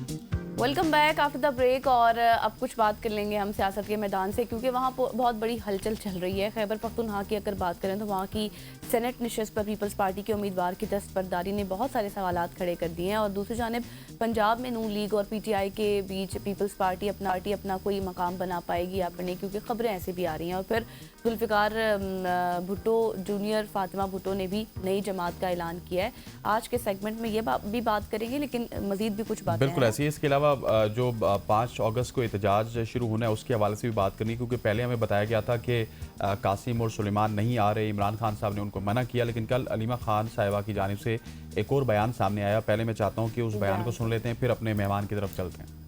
Welcome back after the break. और अब कुछ बात कर लेंगे हम सियासत के मैदान से, क्योंकि वहाँ बहुत बड़ी हलचल चल रही है। खैबर पख्तूनख्वा की अगर बात करें तो वहाँ की सेनेट नशिस्त पर पीपल्स पार्टी के उम्मीदवार की दस्तबरदारी ने बहुत सारे सवालात खड़े कर दिए हैं। और दूसरी जानिब पंजाब में नून लीग और पीटीआई के बीच पीपल्स पार्टी अपना कोई मकाम बना पाएगी या फिर नहीं, क्योंकि खबरें ऐसे भी आ रही हैं। और फिर जुल्फ़िकार भुट्टो जूनियर फातिमा भुट्टो ने भी नई जमात का ऐलान किया है। आज के सेगमेंट में ये भी बात करेंगे, लेकिन मजीद भी कुछ बातें बिल्कुल ऐसी है। इसके अलावा जो 5 अगस्त को एहतजाज शुरू होना है उसके हवाले से भी बात करनी, क्योंकि पहले हमें बताया गया था कि कासिम और सुलेमान नहीं आ रहे, इमरान खान साहब ने उनको मना किया, लेकिन कल अलीमा खान साहिबा की जानिब से एक और बयान सामने आया। पहले मैं चाहता हूँ कि उस बयान को सुन लेते हैं, फिर अपने मेहमान की तरफ चलते हैं।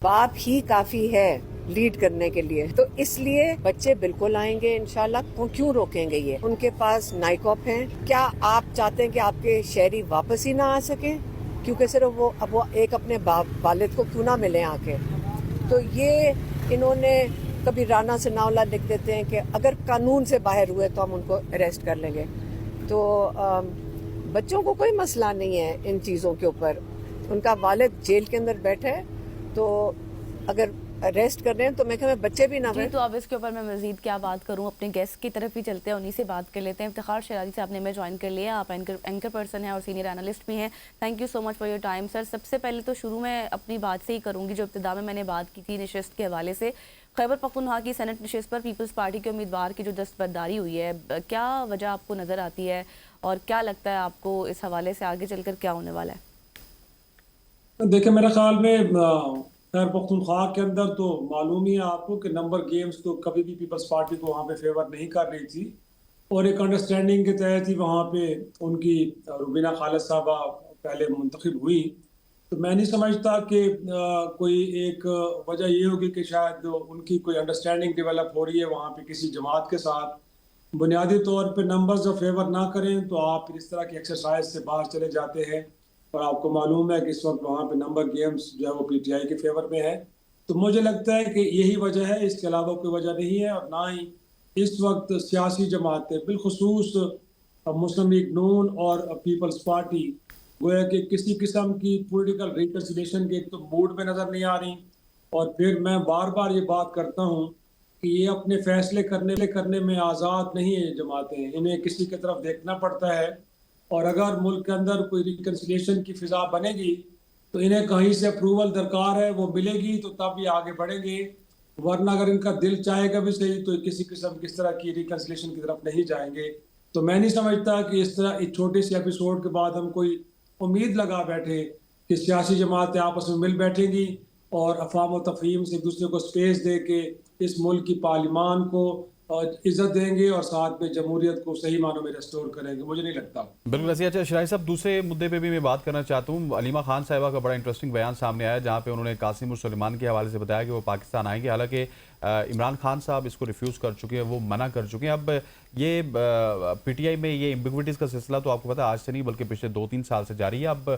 बाप ही काफी है लीड करने के लिए, तो इसलिए बच्चे बिल्कुल आएंगे इंशाल्लाह। क्यों रोकेंगे? ये उनके पास नाइकॉप है। क्या आप चाहते हैं कि आपके शहरी वापस ही ना आ सके क्योंकि सिर्फ वो एक अपने वालिद को क्यों ना मिले आके? तो ये इन्होंने कभी राना सनाउल्लाह लिख देते हैं कि अगर कानून से बाहर हुए तो हम उनको अरेस्ट कर लेंगे। तो बच्चों को कोई मसला नहीं है इन चीज़ों के ऊपर। उनका वालिद जेल के अंदर बैठा है, तो अगर अरेस्ट कर रहे हैं तो मैं कहूँ बच्चे भी ना। तो अब इसके ऊपर मैं मजीद क्या बात करूं, अपने गेस्ट की तरफ ही चलते हैं, उन्हीं से बात कर लेते हैं। इफ्तिखार शराजी साहब ने मैं ज्वाइन कर लिया। आप एंकर पर्सन हैं और सीनियर एनालिस्ट भी हैं। Thank you so much for your time sir. सबसे पहले तो शुरू में अपनी बात से ही करूंगी, जो इब्तिदा में मैंने बात की थी नशिस्त के हवाले से। खैबर पख्तूनख्वा की सेनेट नशिस्त पर पीपल्स पार्टी के उम्मीदवार की जो दस्तबरदारी हुई है, क्या वजह आपको नज़र आती है और क्या लगता है आपको इस हवाले से आगे चलकर क्या होने वाला है? देखिए, मेरे ख्याल में खैर पख्तूनख्वा के अंदर तो मालूम ही है आपको कि नंबर गेम्स तो कभी भी पीपल्स पार्टी को वहाँ पे फेवर नहीं कर रही थी, और एक अंडरस्टैंडिंग के तहत ही वहाँ पे उनकी रुबीना खालिद साहबा पहले मुंतखब हुई। तो मैं नहीं समझता कि कोई एक वजह ये होगी कि शायद उनकी कोई अंडरस्टैंडिंग डेवलप हो रही है वहाँ पे किसी जमात के साथ। बुनियादी तौर पे नंबर्स जब फेवर ना करें तो आप फिर इस तरह की एक्सरसाइज से बाहर चले जाते हैं, और आपको मालूम है कि इस वक्त वहाँ पे नंबर गेम्स जो है वो पीटीआई के फेवर में है। तो मुझे लगता है कि यही वजह है, इसके अलावा कोई वजह नहीं है। और ना ही इस वक्त सियासी जमातें बिलखुसूस मुस्लिम लीग नून और पीपल्स पार्टी गोया कि किसी किस्म की पॉलिटिकल रिकन्सिलिएशन के तो मूड में नज़र नहीं आ रही। और फिर मैं बार बार ये बात करता हूँ कि ये अपने फैसले करने में आज़ाद नहीं है ये जमातें, इन्हें किसी की तरफ देखना पड़ता है। और अगर मुल्क के अंदर कोई रिकन्सिलिएशन की फिजा बनेगी तो इन्हें कहीं से अप्रूवल दरकार है, वो मिलेगी तो तब ये आगे बढ़ेंगे। वरना अगर इनका दिल चाहेगा भी सही तो किसी किस्म किस तरह की रिकन्सिलिएशन की तरफ नहीं जाएंगे। तो मैं नहीं समझता कि इस तरह एक छोटे से एपिसोड के बाद हम कोई उम्मीद लगा बैठे कि सियासी जमातें आपस में मिल बैठेंगी और अफवाम व तफहीम से एक दूसरे को स्पेस दे के इस मुल्क की पार्लिमान को इज्जत देंगे और साथ में जमहूरियत को सही मानों में रेस्टोर करेंगे। मुझे नहीं लगता। बिल्कुल ऐसे। अच्छा शराई साहब, दूसरे मुद्दे पे भी मैं बात करना चाहता हूँ। अलीमा खान साहिबा का बड़ा इंटरेस्टिंग बयान सामने आया, जहाँ पे उन्होंने कासिम और सुलेमान के हवाले से बताया कि वो पाकिस्तान आएंगे। हालांकि इमरान खान साहब इसको रिफ्यूज़ कर चुके हैं, वो मना कर चुके हैं। अब ये पीटीआई में ये एम्बिग्विटीज़ का सिलसिला तो आपको पता है आज से नहीं बल्कि पिछले 2-3 साल से जारी है। अब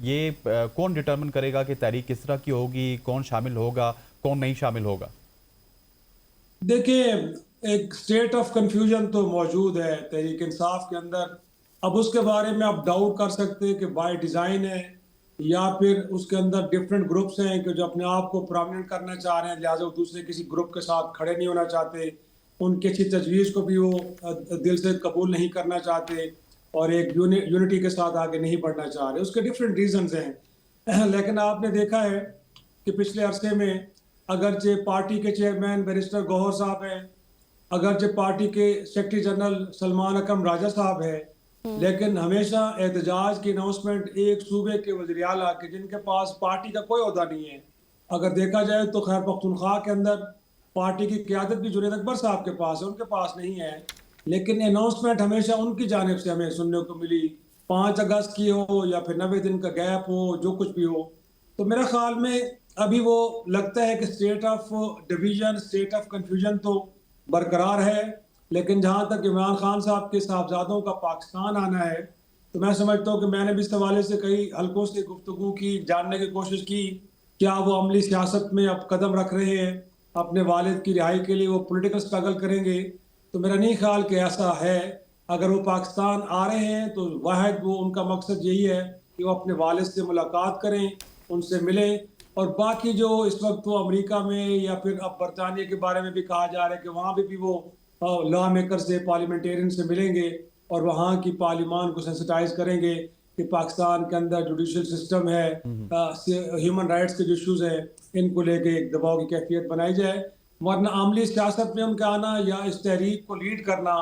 ये कौन डिटर्मिन करेगा कि तहरीक किस तरह की होगी, कौन शामिल होगा, कौन नहीं शामिल होगा? देखिए, एक स्टेट ऑफ कंफ्यूजन तो मौजूद है तहरीक इंसाफ के अंदर। अब उसके बारे में आप डाउट कर सकते हैं कि बाय डिज़ाइन है या फिर उसके अंदर डिफरेंट ग्रुप्स हैं कि जो अपने आप को प्रोमिनेंट करना चाह रहे हैं, लिहाजा वो दूसरे किसी ग्रुप के साथ खड़े नहीं होना चाहते, उनकी अच्छी तजवीज़ को भी वो दिल से कबूल नहीं करना चाहते और एक यूनिटी के साथ आगे नहीं बढ़ना चाह रहे। उसके डिफरेंट रीजंस हैं। लेकिन आपने देखा है कि पिछले अरसे में अगरचे पार्टी के चेयरमैन बैरिस्टर गौहर साहब हैं, अगरचे पार्टी के सेक्रेटरी जनरल सलमान अकरम राजा साहब है, लेकिन हमेशा एहतजाज की अनाउंसमेंट एक सूबे के वज़ीर आला के जिनके पास पार्टी का कोई ओहदा नहीं है। अगर देखा जाए तो खैर पख्तूनख्वा के अंदर पार्टी की क़यादत भी जुनैद अकबर साहब के पास है, उनके पास नहीं है, लेकिन अनाउंसमेंट हमेशा उनकी जानिब से हमें सुनने को मिली, 5 अगस्त की हो या फिर 90 दिन का गैप हो, जो कुछ भी हो। तो मेरा ख्याल में अभी वो लगता है कि state of division, state of confusion तो बरकरार है। लेकिन जहाँ तक इमरान खान साहब के साहबजादों का पाकिस्तान आना है, तो मैं समझता हूँ कि मैंने भी इस हवाले से कई हलकों से गुफ्तगू की, जानने की कोशिश की क्या वो अमली सियासत में अब कदम रख रहे हैं, अपने वालिद की रिहाई के लिए वो पॉलिटिकल स्ट्रगल करेंगे। तो मेरा नहीं ख्याल कि ऐसा है। अगर वो पाकिस्तान आ रहे हैं तो वाहिद वो उनका मकसद यही है कि वो अपने वालिद से मुलाकात करें, उनसे मिलें। और बाकी जो इस वक्त वो अमेरिका में या फिर अब बरतानिया के बारे में भी कहा जा रहा है कि वहाँ पे भी वो लॉ मेकर से, पार्लियामेंटेरियन से मिलेंगे और वहाँ की पार्लियामान को सेंसिटाइज करेंगे कि पाकिस्तान के अंदर जुडिशल सिस्टम है, ह्यूमन राइट्स के जो इशूज़ हैं इनको लेके एक दबाव की कैफियत बनाई जाए। वरना आमली सियासत में उनका आना या इस तहरीक को लीड करना,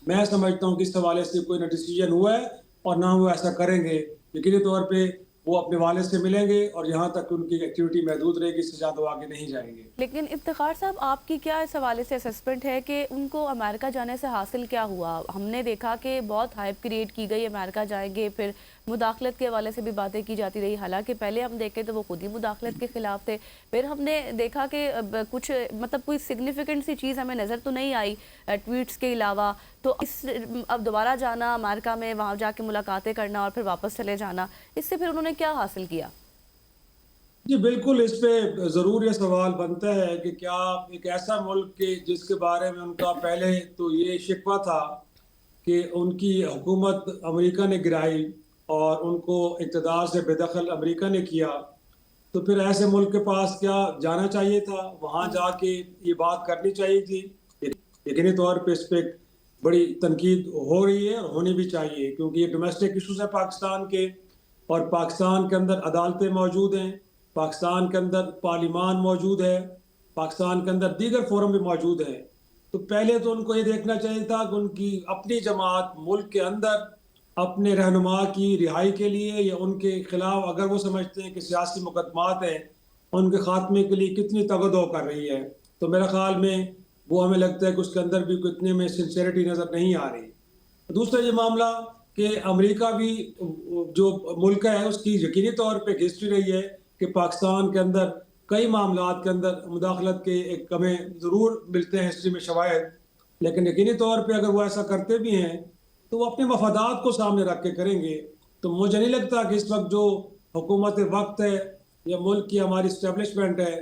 मैं समझता हूँ कि इस हवाले से कोई ना डिसीजन हुआ है और ना वो ऐसा करेंगे। यकीनी तौर पे वो अपने वालिद से मिलेंगे और यहाँ तक उनकी एक्टिविटी महदूद रहेगी, इससे ज़्यादा वो आगे नहीं जाएंगे। लेकिन इफ्तिखार साहब, आपकी क्या इस हवाले से असेसमेंट है कि उनको अमेरिका जाने से हासिल क्या हुआ? हमने देखा कि बहुत हाइप क्रिएट की गई, अमेरिका जाएंगे, फिर मुदाखलत के हवाले से भी बातें की जाती रही। हालांकि पहले हम देखें तो वो खुद ही मुदाखलत के खिलाफ थे, फिर हमने देखा कि कुछ मतलब कोई सिग्निफिकेंट सी चीज़ हमें नज़र तो नहीं आई ट्वीट्स के अलावा। तो इस अब दोबारा जाना अमेरिका में, वहाँ जाके मुलाकातें करना और फिर वापस चले जाना, इससे फिर उन्होंने क्या हासिल किया? जी बिल्कुल, इस पे ज़रूर ये सवाल बनता है कि क्या एक ऐसा मुल्क के जिसके बारे में उनका पहले तो ये शिकवा था कि उनकी हुकूमत अमेरिका ने गिराई और उनको इक़्तिदार से बेदखल अमेरिका ने किया, तो फिर ऐसे मुल्क के पास क्या जाना चाहिए था? वहाँ जाके ये बात करनी चाहिए थी। यकीनी तौर पे इस पे बड़ी तनकीद हो रही है और होनी भी चाहिए, क्योंकि ये डोमेस्टिक इशूज़ है पाकिस्तान के, और पाकिस्तान के अंदर अदालतें मौजूद हैं, पाकिस्तान के अंदर पार्लियामान मौजूद है, पाकिस्तान के अंदर दीगर फोरम भी मौजूद हैं। तो पहले तो उनको ये देखना चाहिए था कि उनकी अपनी जमात मुल्क के अंदर अपने रहनुमा की रिहाई के लिए या उनके खिलाफ अगर वो समझते हैं कि सियासी मुकदमात हैं, उनके खात्मे के लिए कितनी तगदो कर रही है। तो मेरे ख्याल में वो हमें लगता है कि उसके अंदर भी कितने में सिंसेरिटी नज़र नहीं आ रही। दूसरा ये मामला कि अमेरिका भी जो मुल्क है उसकी यकीनी तौर पे हिस्ट्री रही है कि पाकिस्तान के अंदर कई मामलात के अंदर मुदाखलत के एक हमें ज़रूर मिलते हैं हिस्ट्री में शवाहिद, लेकिन यकीनी तौर पे अगर वो ऐसा करते भी हैं तो वो अपने मफादात को सामने रख के करेंगे। तो मुझे नहीं लगता कि इस वक्त जो हुकूमत वक्त है या मुल्क की हमारी इस्टेब्लिशमेंट है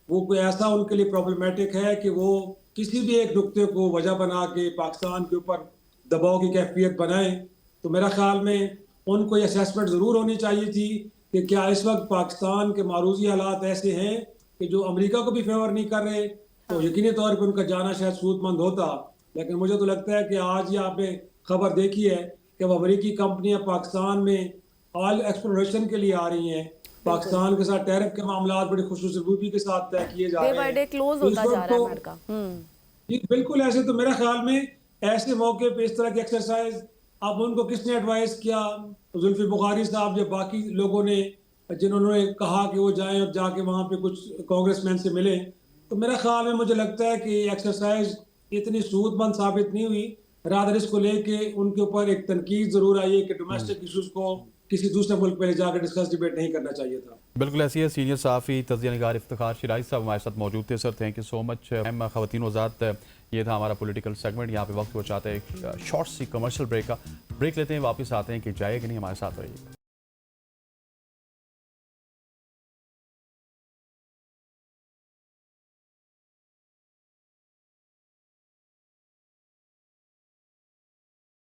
वो कोई ऐसा उनके लिए प्रॉब्लमेटिक है कि वो किसी भी एक नुक्ते को वजह बना के पाकिस्तान के ऊपर दबाव की कैफियत बनाएं। तो मेरा ख्याल में उनको ये असेसमेंट ज़रूर होनी चाहिए थी कि क्या इस वक्त पाकिस्तान के मारूजी हालात ऐसे हैं कि जो अमेरिका को भी फेवर नहीं कर रहे, तो यकीनी तौर पर उनका जाना शायद सूदमंद होता। लेकिन मुझे तो लगता है कि आज ही आपने खबर देखी है कि अब अमेरिकी कंपनियां पाकिस्तान में ऑयल एक्सप्लोरेशन के लिए आ रही हैं, पाकिस्तान के साथ टैरिफ के मामला बड़ी खुशूसी रूपी के साथ तय किए जा रहे हैं। क्लोज होता जा रहा है अमेरिका। जी बिल्कुल, ऐसे तो मेरा ख्याल में ऐसे मौके पे इस तरह की एक्सरसाइज अब उनको किसने एडवाइस किया? जुल्फी बुखारी साहब या बाकी लोगों ने जिन्होंने कहा कि वो जाएं और जाके वहाँ पे कुछ कांग्रेसमैन से मिले। तो मेरा ख्याल में मुझे लगता है कि एक्सरसाइज इतनी सूदमंद साबित नहीं हुई। रादर इसको लेके उनके ऊपर एक तनकीद जरूर आई है कि डोमेस्टिक इशूज को किसी दूसरे मुल्क में ले जाकर डिस्कस डिबेट नहीं करना चाहिए था। बिल्कुल ऐसी है। सीनियर सहाफ़ी तज़किया निगार इफ्तिखार शिराजी साहब हमारे साथ मौजूद थे। Sir thank you so much. ख़वातीन वज़ात, ये था हमारा पॉलिटिकल सेगमेंट। यहाँ पे वक्त वो चाहते हैं एक शॉर्ट सी कमर्शियल ब्रेक का। ब्रेक लेते हैं, वापस आते हैं कि जाए कि नहीं, हमारे साथ रहिए।